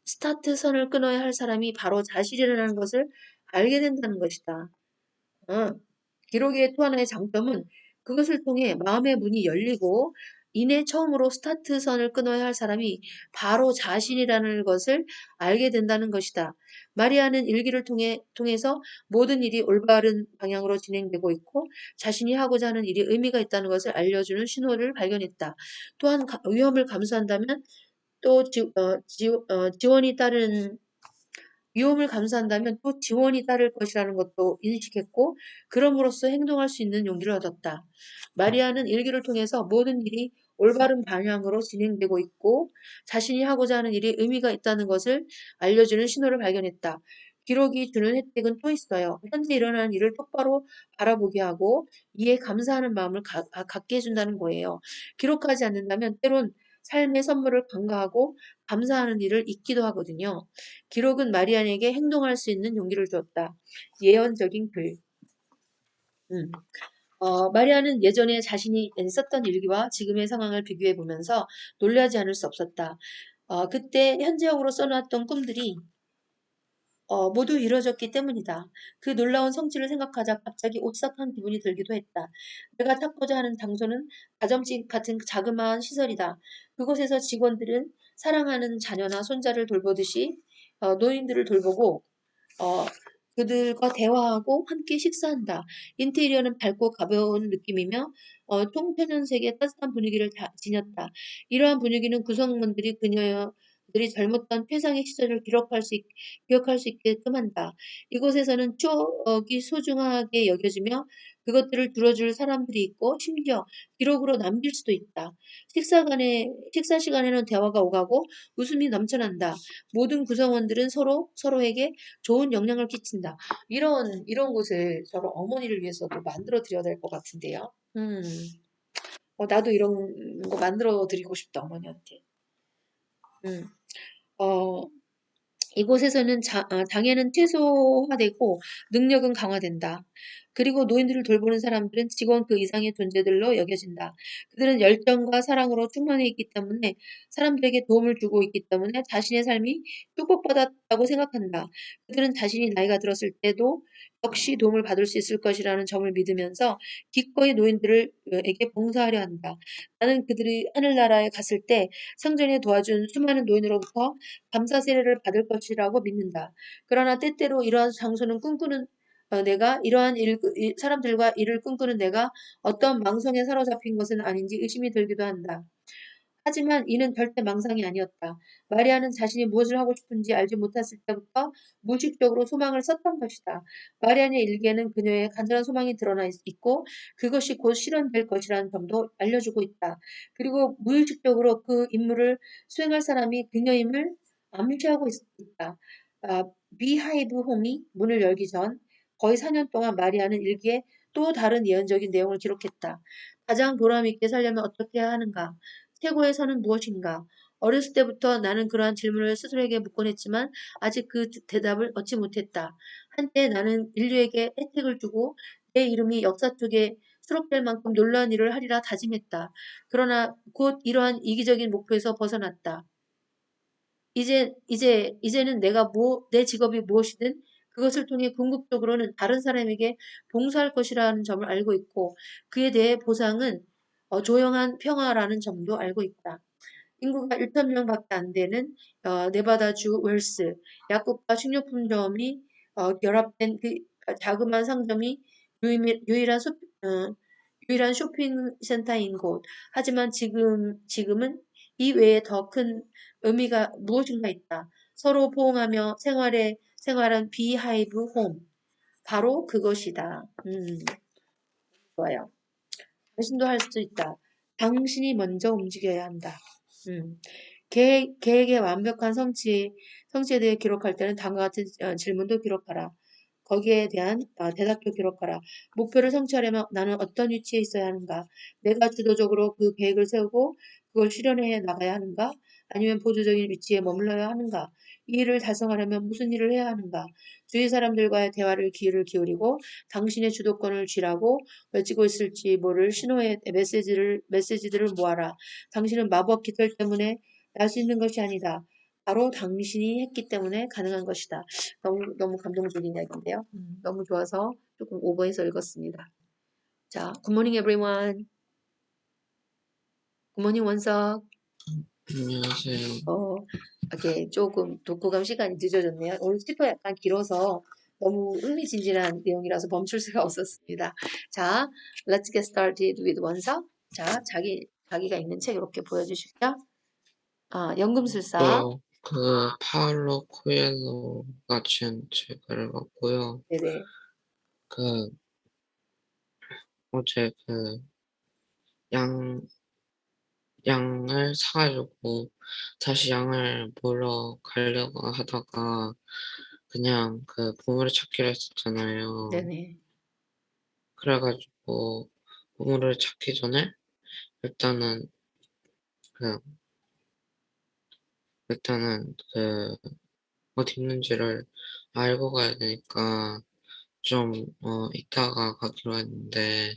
스타트 선을 끊어야 할 사람이 바로 자신이라는 것을 알게 된다는 것이다. 어, 기록의 또 하나의 장점은 그것을 통해 마음의 문이 열리고 이내 처음으로 스타트선을 끊어야 할 사람이 바로 자신이라는 것을 알게 된다는 것이다. 마리아는 일기를 통해서 모든 일이 올바른 방향으로 진행되고 있고 자신이 하고자 하는 일이 의미가 있다는 것을 알려주는 신호를 발견했다. 또한 위험을 감수한다면 또 지원이 따른 위험을 감수한다면 또 지원이 따를 것이라는 것도 인식했고 그럼으로써 행동할 수 있는 용기를 얻었다. 마리아는 일기를 통해서 모든 일이 올바른 방향으로 진행되고 있고 자신이 하고자 하는 일이 의미가 있다는 것을 알려주는 신호를 발견했다. 기록이 주는 혜택은 또 있어요. 현재 일어나는 일을 똑바로 바라보게 하고 이에 감사하는 마음을 갖게 해준다는 거예요. 기록하지 않는다면 때론 삶의 선물을 간과하고 감사하는 일을 잊기도 하거든요. 기록은 마리안에게 행동할 수 있는 용기를 주었다. 예언적인 글. 음. 마리아는 예전에 자신이 썼던 일기와 지금의 상황을 비교해 보면서 놀라지 않을 수 없었다. 그때 현지역으로 써놨던 꿈들이 모두 이루어졌기 때문이다. 그 놀라운 성취를 생각하자 갑자기 오싹한 기분이 들기도 했다. 내가 찾고자 하는 장소는 가정집 같은 자그마한 시설이다. 그곳에서 직원들은 사랑하는 자녀나 손자를 돌보듯이 노인들을 돌보고 어, 그들과 대화하고 함께 식사한다. 인테리어는 밝고 가벼운 느낌이며 총편연색의 따뜻한 분위기를 지녔다. 이러한 분위기는 구성원들이 그녀들이 젊었던 최상의 시절을 기억할 수 있게끔 한다. 이곳에서는 추억이 소중하게 여겨지며 그것들을 들어줄 사람들이 있고 심지어 기록으로 남길 수도 있다. 식사 시간에는 대화가 오가고 웃음이 넘쳐난다. 모든 구성원들은 서로에게 좋은 영향을 끼친다. 이런 곳을 저런 어머니를 위해서도 만들어 드려야 될 것 같은데요. 나도 이런 거 만들어 드리고 싶다, 어머니한테. 음, 어, 이곳에서는 장애는 최소화되고 능력은 강화된다. 그리고 노인들을 돌보는 사람들은 직원 그 이상의 존재들로 여겨진다. 그들은 열정과 사랑으로 충만해 있기 때문에 사람들에게 도움을 주고 있기 때문에 자신의 삶이 축복받았다고 생각한다. 그들은 자신이 나이가 들었을 때도 역시 도움을 받을 수 있을 것이라는 점을 믿으면서 기꺼이 노인들에게 봉사하려 한다. 나는 그들이 하늘나라에 갔을 때 생전에 도와준 수많은 노인으로부터 감사 세례를 받을 것이라고 믿는다. 그러나 때때로 이러한 장소는 꿈꾸는 내가 이러한 사람들과 일을 꿈꾸는 내가 어떤 망성에 사로잡힌 것은 아닌지 의심이 들기도 한다. 하지만 이는 절대 망상이 아니었다. 마리아는 자신이 무엇을 하고 싶은지 알지 못했을 때부터 무의식적으로 소망을 썼던 것이다. 마리아의 일기에는 그녀의 간절한 소망이 드러나 있고 그것이 곧 실현될 것이라는 점도 알려주고 있다. 그리고 무의식적으로 그 임무를 수행할 사람이 그녀임을 암시하고 있다. 아, 비하이브 홈이 문을 열기 전 거의 4년 동안 마리아는 일기에 또 다른 예언적인 내용을 기록했다. 가장 보람있게 살려면 어떻게 해야 하는가? 최고의 선은 무엇인가? 어렸을 때부터 나는 그러한 질문을 스스로에게 묻곤 했지만 아직 그 대답을 얻지 못했다. 한때 나는 인류에게 혜택을 주고 내 이름이 역사 쪽에 수록될 만큼 놀라운 일을 하리라 다짐했다. 그러나 곧 이러한 이기적인 목표에서 벗어났다. 이제는 내 직업이 무엇이든 그것을 통해 궁극적으로는 다른 사람에게 봉사할 것이라는 점을 알고 있고 그에 대해 보상은 조용한 평화라는 점도 알고 있다. 인구가 1천 명밖에 안 되는 네바다주 웰스 약국과 식료품점이 결합된 그 자그마한 상점이 유일한 유일한 쇼핑센터인 곳. 하지만 지금은 이 외에 더 큰 의미가 무엇인가 있다. 서로 포옹하며 생활한 비하이브 홈. 바로 그것이다. 좋아요. 당신도 할 수 있다. 당신이 먼저 움직여야 한다. 음. 계획의 완벽한 성취에 대해 기록할 때는 다음과 같은 질문도 기록하라. 거기에 대한 대답도 기록하라. 목표를 성취하려면 나는 어떤 위치에 있어야 하는가? 내가 주도적으로 그 계획을 세우고 그걸 실현해 나가야 하는가? 아니면 보조적인 위치에 머물러야 하는가? 이 일을 달성하려면 무슨 일을 해야 하는가? 주위 사람들과의 대화를 귀를 기울이고 당신의 주도권을 쥐라고 외치고 있을지 모를 신호의 메시지들을 모아라. 당신은 마법 깃털 때문에 날 수 있는 것이 아니다. 바로 당신이 했기 때문에 가능한 것이다. 너무 감동적인 이야기인데요. 너무 좋아서 조금 오버해서 읽었습니다. 자, 굿모닝 everyone. 굿모닝 원석. 안녕하세요. 이렇게 조금 독후감 시간이 늦어졌네요. 오늘 스피커 약간 길어서 너무 흥미진진한 내용이라서 멈출 수가 없었습니다. 자, let's get started with 원석. 자, 자기가 읽는 책 이렇게 보여주시고요. 연금술사. 파울로 코엘로가 지은 책을 읽었고요. 네네. 어제 양을 사가지고 다시 양을 보러 가려고 하다가 그냥 보물을 찾기로 했었잖아요. 네네. 그래가지고 보물을 찾기 전에 일단은 그 어디 있는지를 알고 가야 되니까 좀 이따가 가기로 했는데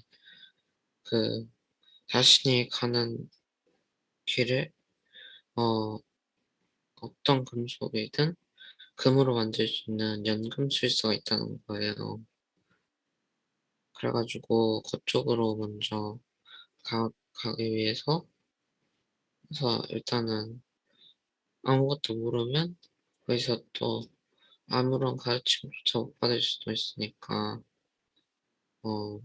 자신이 가는 길에 어 어떤 금속이든 금으로 만들 수 있는 연금술사가 있다는 거예요. 그래 가지고 그쪽으로 먼저 가기 위해서 일단은 아무것도 모르면 거기서 또 아무런 가르침조차 못 받을 수도 있으니까 어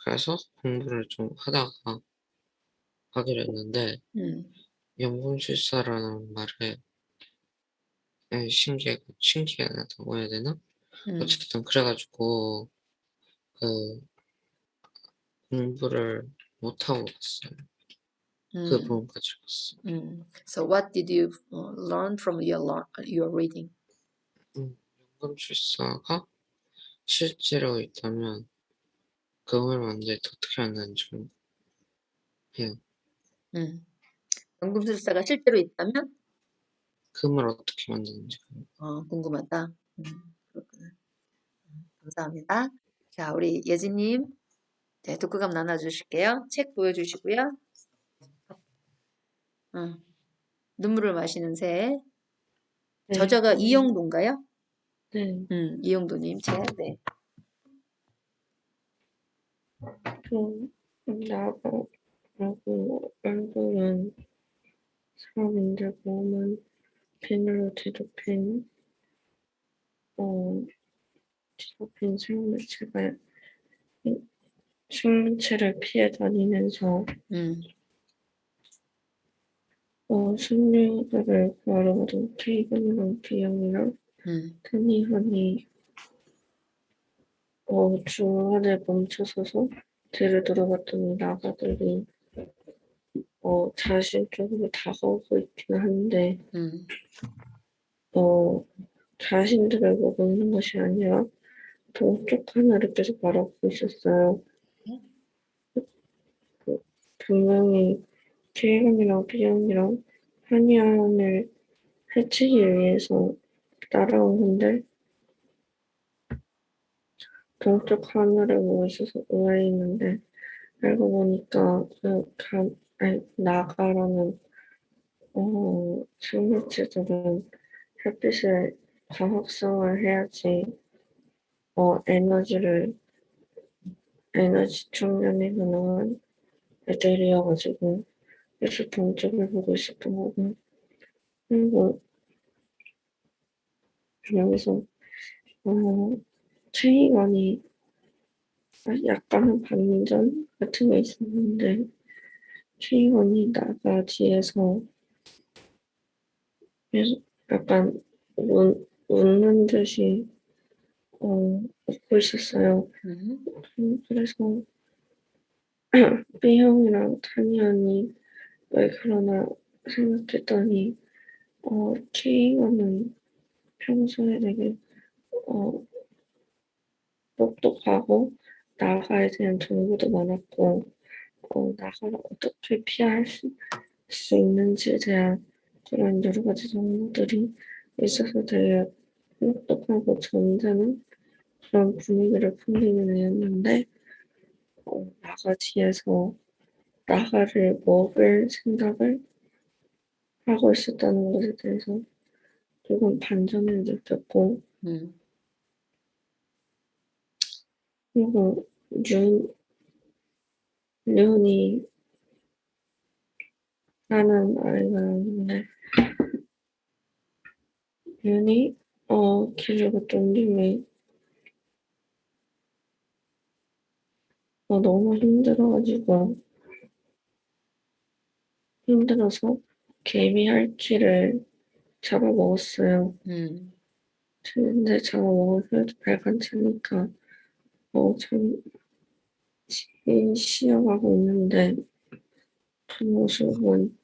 그래서 공부를 좀 하다가 가기로 했는데 음, 연금술사라는 말에 신기하다고 해야 되나? 음, 어쨌든 그래 가지고 그 공부를 못하고 갔어요. 그 음, 부분까지 갔어요. So what did you learn from your reading? 연금술사가 실제로 있다면 금을 만들 때 어떻게 만드는지 해요. 연금술사가 실제로 있다면? 금을 어떻게 만드는지. 궁금하다. 그렇구나. 감사합니다. 자, 우리 예진님, 네, 독후감 나눠주실게요. 책 보여주시고요. 눈물을 마시는 새. 네, 저자가 이영도인가요? 네, 이영도님 책. 네. 나하고 얼굴은 사람인데 몸은 비늘로 뒤덮인 생물체를 피해 다니면서 승려들을 구하러 가던 케이블이랑 비영이랑 타니한이 중간에 멈춰서서 뒤를 돌아봤더니 나가들이 자신 쪽으로 다가오고 있긴 한데 자신들을 보고 있는 것이 아니라 동쪽 하늘을 계속 바라보고 있었어요. 분명히 케이블이랑 비영이랑 타니안을 해치기 위해서 따라온 건데 동쪽 하늘을 보고 있어서 의아했는데 알고 보니까 나가라는 생물체들은 햇빛을 광합성을 해야지 에너지 충전이 가능한 애들이어가지고 그래서 동쪽을 보고 있었던 거고 그리고 여기서 체이관이 약간은 반전 같은 게 있었는데 체이관이 나가 뒤에서 약간 웃는 듯이 웃고 있었어요. 그래서 B형이랑 타니안이 왜 그러나 생각했더니 케이가는 평소에 되게 똑똑하고 나가에 대한 정보도 많았고 나가를 어떻게 피할 수 있는지에 대한 그런 여러 가지 정보들이 있어서 되게 똑똑하고 점잖은 그런 분위기를 풍기는 애였는데 나가 뒤에서 나가를 먹을 생각을 하고 있었다는 것에 대해서 조금 반전을 느꼈고 그리고 륜이 라는 아이가 있는데 륜이 길을 걷던 중에 너무 힘들어서 개미 할퀴를 잡아먹었어요. 근데 잡아먹으면 빨간 차니까 참 쉬어가고 있는데 그 모습은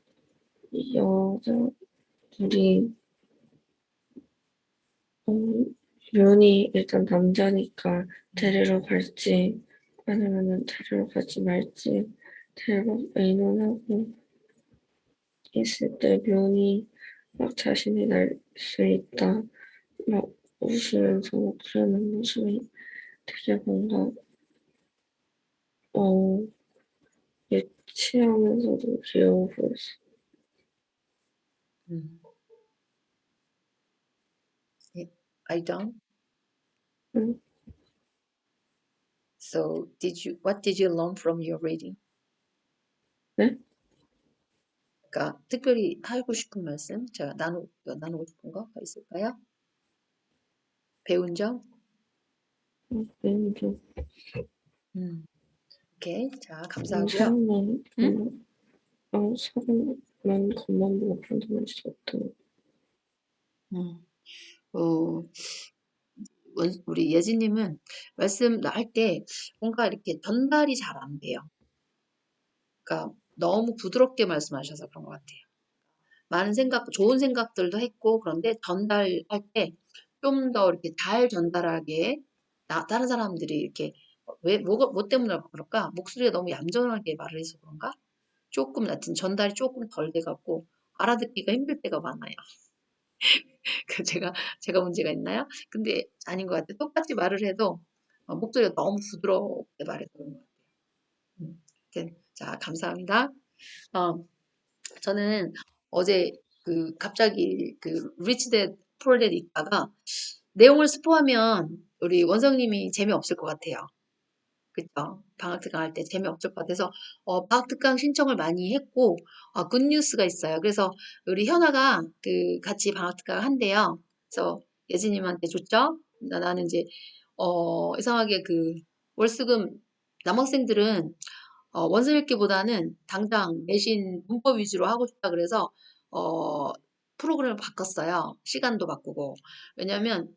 이 여자들이 륜이 일단 남자니까 데리러 갈지 아니면은 데리러 가지 말지 데리러 의논하고 있을 때 륜이 막 자신이 날 수 있다 막 웃으면서 그러는 모습이 되게 뭔가 유치하면서도 귀여워 보였어. Are you done? 응? So what did you learn from your reading? 네? 그러니까 특별히 하고 싶은 말씀, 제가 나누고 싶은 거가 있을까요? 배운 점? 좀 오케이. 자, 감사하고요. 사람만 응? 사람만 겉만 보고 판단할 수 없다. 우리 예지님은 말씀 할 때 뭔가 이렇게 전달이 잘 안 돼요. 그러니까 너무 부드럽게 말씀하셔서 그런 것 같아요. 많은 좋은 생각들도 했고, 그런데 전달할 때 좀 더 이렇게 잘 전달하게, 다른 사람들이 이렇게, 뭐 때문에 그럴까? 목소리가 너무 얌전하게 말을 해서 그런가? 조금 하여튼 전달이 조금 덜 돼갖고, 알아듣기가 힘들 때가 많아요. 그 제가 문제가 있나요? 근데 아닌 것 같아요. 똑같이 말을 해도 목소리가 너무 부드럽게 말해서 그런 것 같아요. 자, 감사합니다. 저는 어제 갑자기 리치 대 푸어 댓 읽다가 내용을 스포하면 우리 원성님이 재미없을 것 같아요. 그쵸? 방학특강 할 때 재미없을 것 같아서 방학특강 신청을 많이 했고 굿뉴스가 있어요. 그래서 우리 현아가 같이 방학특강 한대요. 그래서 예진님한테 줬죠? 나는 이제 이상하게 월수금 남학생들은 원서 읽기보다는 당장 내신 문법 위주로 하고 싶다 그래서 어, 프로그램을 바꿨어요. 시간도 바꾸고. 왜냐면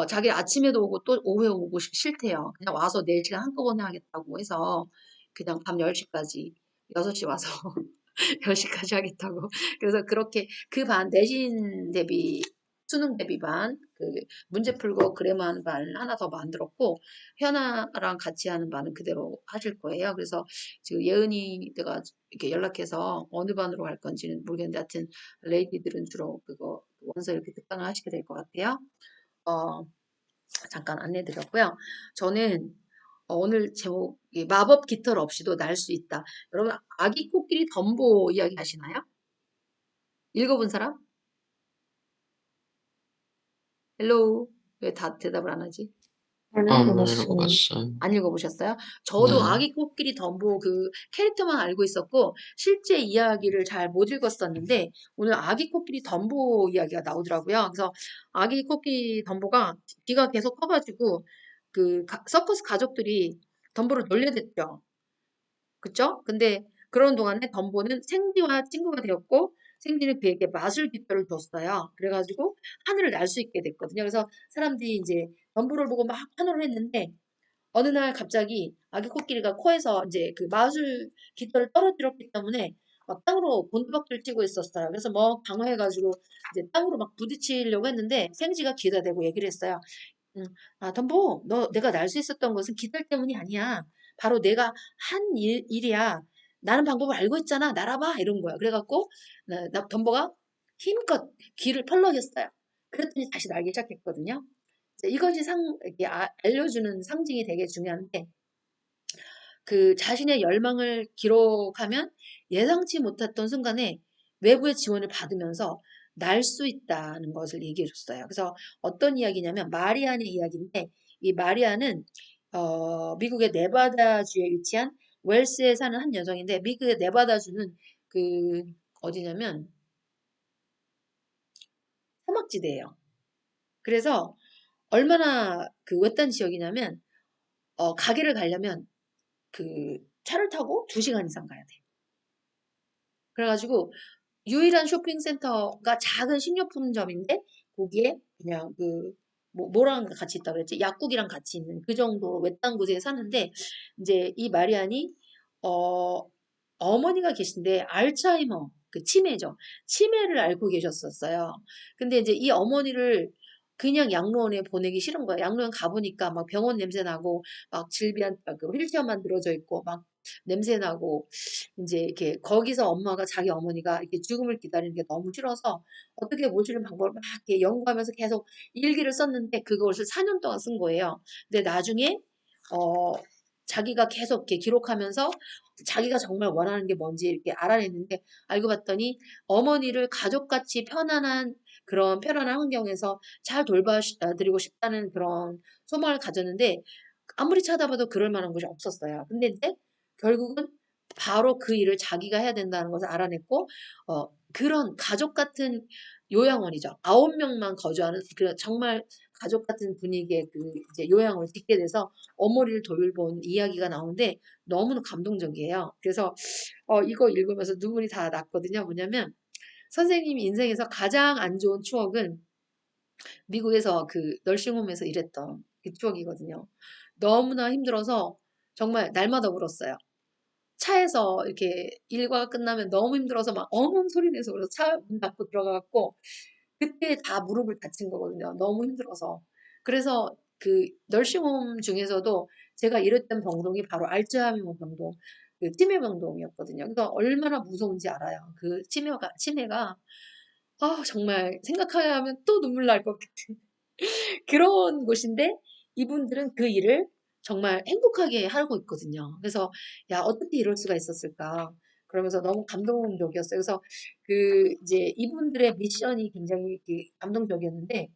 자기 아침에도 오고 또 오후에 오고 싫대요. 그냥 와서 4시간 한꺼번에 하겠다고 해서 그냥 밤 10시까지 6시 와서 10시까지 하겠다고. 그래서 그렇게 내신 대비 수능 대비 문제 풀고 그래머 하는 반 하나 더 만들었고 현아랑 같이 하는 반은 그대로 하실 거예요. 그래서 지금 예은이 내가 이렇게 연락해서 어느 반으로 갈 건지는 모르겠는데 하여튼 레이디들은 주로 그거 원서 이렇게 특강을 하시게 될 것 같아요. 잠깐 안내 드렸고요. 저는 오늘 제목이 마법 깃털 없이도 날 수 있다. 여러분 아기 코끼리 덤보 이야기 아시나요? 읽어본 사람? 헬로우. 왜 다 대답을 안 하지? 안 안 읽어봤어요. 읽어봤어요. 안 읽어보셨어요? 저도 네. 아기 코끼리 덤보 캐릭터만 알고 있었고 실제 이야기를 잘 못 읽었었는데 오늘 아기 코끼리 덤보 이야기가 나오더라고요. 그래서 아기 코끼리 덤보가 귀가 계속 커가지고 서커스 가족들이 덤보를 놀려댔죠. 그쵸? 근데 그런 동안에 덤보는 생쥐와 친구가 되었고 생쥐는 그에게 마술 깃털을 줬어요. 그래가지고 하늘을 날 수 있게 됐거든요. 그래서 사람들이 이제 덤보를 보고 막 환호를 했는데 어느 날 갑자기 아기 코끼리가 코에서 이제 마술 깃털을 떨어뜨렸기 때문에 막 땅으로 곤두박질 치고 있었어요. 그래서 뭐 방어해가지고 이제 땅으로 막 부딪히려고 했는데 생쥐가 귀에다 대고 얘기를 했어요. 덤보, 너 내가 날 수 있었던 것은 깃털 때문이 아니야. 바로 내가 한 일이야. 나는 방법을 알고 있잖아. 날아봐. 이런 거야. 그래갖고 덤보가 힘껏 귀를 펄럭였어요. 그랬더니 다시 날기 시작했거든요. 이것이 이렇게 알려주는 상징이 되게 중요한데 그 자신의 열망을 기록하면 예상치 못했던 순간에 외부의 지원을 받으면서 날 수 있다는 것을 얘기해 줬어요. 그래서 어떤 이야기냐면 마리안의 이야기인데 이 마리안은 미국의 네바다주에 위치한 웰스에 사는 한 여성인데 미국의 네바다주는 그 어디냐면 사막지대예요. 그래서 얼마나 그 외딴 지역이냐면 가게를 가려면 그 차를 타고 2시간 이상 가야 돼. 그래가지고 유일한 쇼핑센터가 작은 식료품점인데 거기에 그냥 뭐랑 같이 있다 그랬지? 약국이랑 같이 있는 그 정도 외딴 곳에 사는데 이제 이 마리안이 어 어머니가 계신데 알츠하이머 그 치매죠. 치매를 앓고 계셨었어요. 근데 이제 이 어머니를 그냥 양로원에 보내기 싫은 거예요. 양로원 가보니까 막 병원 냄새 나고 막 질비한 그 휠체어만 늘어져 있고 막 냄새 나고 이제 이렇게 거기서 엄마가 자기 어머니가 이렇게 죽음을 기다리는 게 너무 싫어서 어떻게 모시는 방법을 막 이렇게 연구하면서 계속 일기를 썼는데 그것을 4년 동안 쓴 거예요. 근데 나중에 어 자기가 계속 이렇게 기록하면서 자기가 정말 원하는 게 뭔지 이렇게 알아냈는데 알고 봤더니 어머니를 가족같이 편안한 그런 편안한 환경에서 잘 돌봐드리고 싶다는 그런 소망을 가졌는데 아무리 찾아봐도 그럴 만한 곳이 없었어요. 근데 이제 결국은 바로 그 일을 자기가 해야 된다는 것을 알아냈고 그런 가족 같은 요양원이죠. 9명만 거주하는 그 정말 가족 같은 분위기의 그 이제 요양원을 짓게 돼서 어머니를 돌본 이야기가 나오는데 너무나 감동적이에요. 그래서 이거 읽으면서 눈물이 다 났거든요. 뭐냐면 선생님이 인생에서 가장 안 좋은 추억은 미국에서 그 널싱홈에서 일했던 그 추억이거든요. 너무나 힘들어서 정말 날마다 울었어요. 차에서 이렇게 일과가 끝나면 너무 힘들어서 막 엉엉 소리 내서 그래서 차 문 닫고 들어가갖고 그때 다 무릎을 다친 거거든요. 너무 힘들어서. 그래서 그 널싱홈 중에서도 제가 일했던 병동이 바로 알츠하이머 병동, 그 치매 병동이었거든요. 그래서 얼마나 무서운지 알아요. 그 치매가 정말 생각하면 또 눈물 날 것 같은 그런 곳인데 이분들은 그 일을 정말 행복하게 하고 있거든요. 그래서 야 어떻게 이럴 수가 있었을까? 그러면서 너무 감동적이었어요. 그래서 그 이제 이분들의 미션이 굉장히 감동적이었는데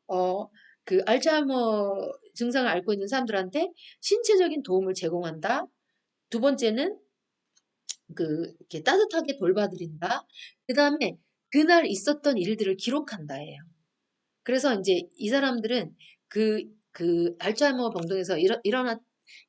어 그 알츠하이머 증상을 앓고 있는 사람들한테 신체적인 도움을 제공한다. 두 번째는 이렇게 따뜻하게 돌봐드린다. 그 다음에 그날 있었던 일들을 기록한다예요. 그래서 이제 이 사람들은 알츠하이머 병동에서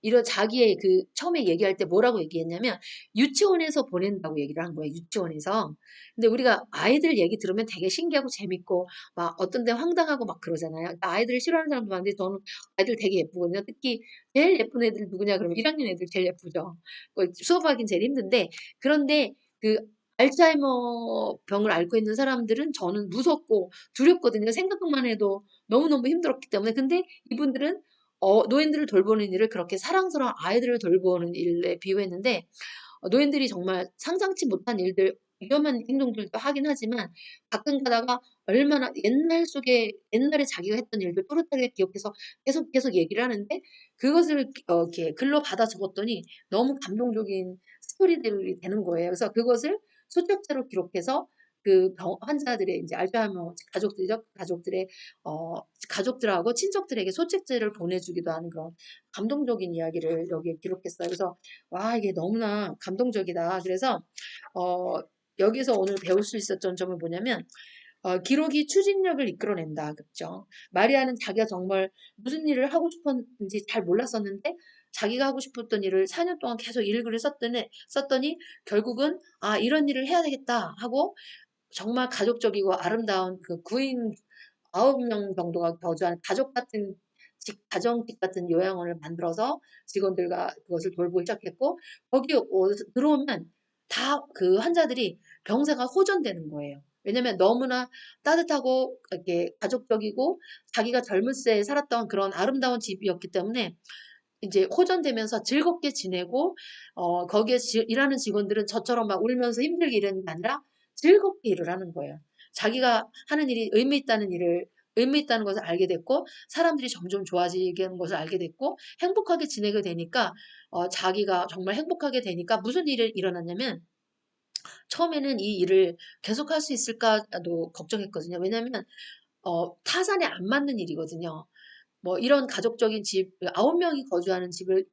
이런 자기의 처음에 얘기할 때 뭐라고 얘기했냐면 유치원에서 보낸다고 얘기를 한 거예요. 유치원에서. 근데 우리가 아이들 얘기 들으면 되게 신기하고 재밌고 막 어떤 데 황당하고 막 그러잖아요. 그러니까 아이들을 싫어하는 사람도 많은데 저는 아이들 되게 예쁘거든요. 특히 제일 예쁜 애들 누구냐 그러면 1학년 애들 제일 예쁘죠. 수업하긴 제일 힘든데 그런데 그 알츠하이머 병을 앓고 있는 사람들은 저는 무섭고 두렵거든요. 생각만 해도 너무너무 힘들었기 때문에. 근데 이분들은 노인들을 돌보는 일을 그렇게 사랑스러운 아이들을 돌보는 일에 비유했는데 노인들이 정말 상상치 못한 일들, 위험한 행동들도 하긴 하지만 가끔 가다가 얼마나 옛날에 자기가 했던 일들 또렷하게 기억해서 계속 얘기를 하는데 그것을 이렇게 글로 받아 적었더니 너무 감동적인 스토리들이 되는 거예요. 그래서 그것을 소책자로 기록해서 환자들의 이제 알츠하이머 가족들이죠. 가족들하고 친척들에게 소책지를 보내주기도 하는 그런 감동적인 이야기를 여기에 기록했어요. 그래서 와 이게 너무나 감동적이다. 그래서 어, 여기서 오늘 배울 수 있었던 점은 뭐냐면 기록이 추진력을 이끌어낸다. 그죠? 마리아는 자기가 정말 무슨 일을 하고 싶었는지 잘 몰랐었는데 자기가 하고 싶었던 일을 4년 동안 계속 일기를 썼더니 결국은 이런 일을 해야 되겠다 하고 정말 가족적이고 아름다운 그 구인 9명 정도가 거주하는 가정집 같은 요양원을 만들어서 직원들과 그것을 돌보기 시작했고, 거기 들어오면 다 그 환자들이 병세가 호전되는 거예요. 왜냐면 너무나 따뜻하고 이렇게 가족적이고 자기가 젊을 때 살았던 그런 아름다운 집이었기 때문에 이제 호전되면서 즐겁게 지내고 거기에 일하는 직원들은 저처럼 막 울면서 힘들게 일하는 게 아니라 즐겁게 일을 하는 거예요. 자기가 하는 일이 의미 있다는 것을 알게 됐고 사람들이 점점 좋아지게 하는 것을 알게 됐고 행복하게 지내게 되니까 자기가 정말 행복하게 되니까 무슨 일이 일어났냐면 처음에는 이 일을 계속할 수 있을까도 걱정했거든요. 왜냐하면 타산에 안 맞는 일이거든요. 뭐 이런 가족적인 집, 9명이 거주하는 집을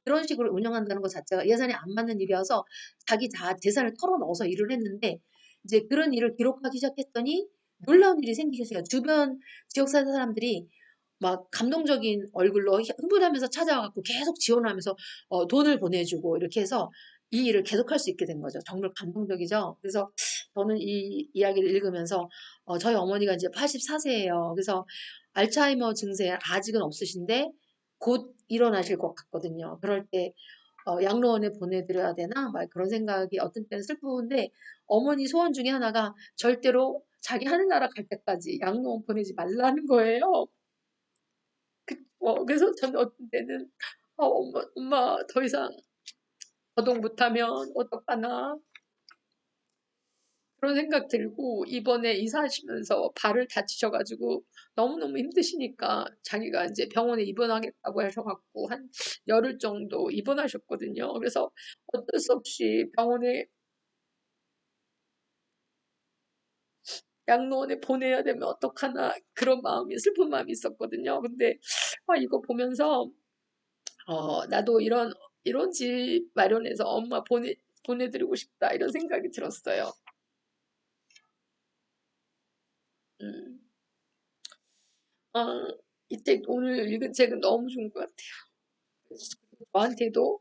이런 식으로 운영한다는 것 자체가 예산이 안 맞는 일이어서 자기 재산을 털어넣어서 일을 했는데 이제 그런 일을 기록하기 시작했더니 놀라운 일이 생기기 시작해요. 주변 지역 사는 사람들이 막 감동적인 얼굴로 흥분하면서 찾아와갖고 계속 지원하면서 돈을 보내주고 이렇게 해서 이 일을 계속할 수 있게 된 거죠. 정말 감동적이죠. 그래서 저는 이 이야기를 읽으면서 저희 어머니가 이제 84세예요. 그래서 알츠하이머 증세 아직은 없으신데 곧 일어나실 것 같거든요. 그럴 때 양로원에 보내드려야 되나? 막 그런 생각이 어떤 때는 슬프는데 어머니 소원 중에 하나가 절대로 자기 하늘나라 갈 때까지 양로원 보내지 말라는 거예요. 그래서 저는 어떤 때는 엄마 더 이상 거동 못하면 어떡하나 그런 생각 들고 이번에 이사하시면서 발을 다치셔가지고 너무너무 힘드시니까 자기가 이제 병원에 입원하겠다고 하셔갖고 한 열흘 정도 입원하셨거든요. 그래서 어쩔 수 없이 병원에 양로원에 보내야 되면 어떡하나 그런 마음이 슬픈 마음이 있었거든요. 근데 이거 보면서 나도 이런 집 마련해서 엄마 보내드리고 싶다 이런 생각이 들었어요. 음. 이 책 오늘 읽은 책은 너무 좋은 것 같아요. 저한테도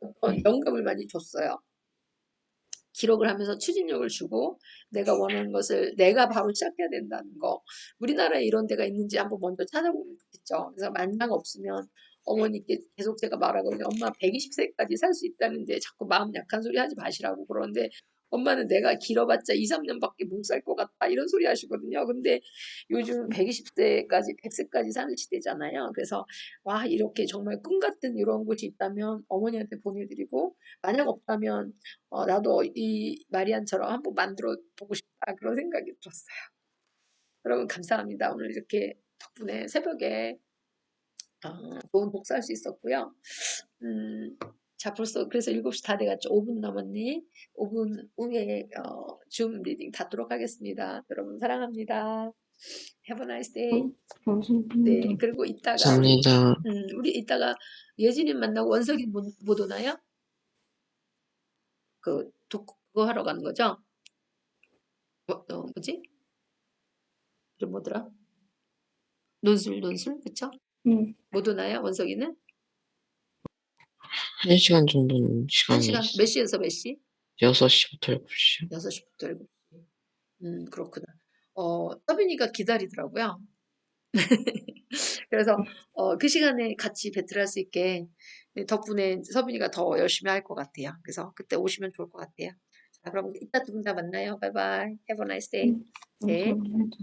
어떤 영감을 많이 줬어요. 기록을 하면서 추진력을 주고 내가 원하는 것을 내가 바로 시작해야 된다는 거. 우리나라에 이런 데가 있는지 한번 먼저 찾아보면 좋겠죠. 그래서 만약 없으면 어머니께 계속 제가 말하거든요. 엄마 120세까지 살 수 있다는데 자꾸 마음 약한 소리 하지 마시라고 그러는데 엄마는 내가 길어봤자 2, 3년밖에 못 살 것 같다 이런 소리 하시거든요. 근데 요즘 120세까지 100세까지 사는 시대잖아요. 그래서 와 이렇게 정말 꿈 같은 이런 곳이 있다면 어머니한테 보내드리고 만약 없다면 나도 이 마리안처럼 한번 만들어 보고 싶다 그런 생각이 들었어요. 여러분 감사합니다. 오늘 이렇게 덕분에 새벽에 좋은 복사할 수 있었고요. 자 벌써 그래서 7시 다 돼갔죠. 5분 남았니? 5분 후에 줌 리딩 닫도록 하겠습니다. 여러분 사랑합니다. Have a nice day. 감사합니다. 네 그리고 이따가 감사합니다. 우리 이따가 예진님 만나고 원석이 못 오나요? 그거 하러 가는 거죠? 뭐지? 이름 뭐더라? 논술, 그쵸? 못 오나요, 원석이는? 1시간 정도는 시간이 1시간, 있어. 몇 시에서 몇 시? 6시부터 7시요. 6시부터 7시. 그렇구나. 서빈이가 기다리더라고요. 그래서, 그 시간에 같이 배틀할 수 있게, 덕분에 서빈이가 더 열심히 할 것 같아요. 그래서 그때 오시면 좋을 것 같아요. 자, 그럼 이따 두 분 다 만나요. 바이바이. Have a nice day. 네. 감사합니다.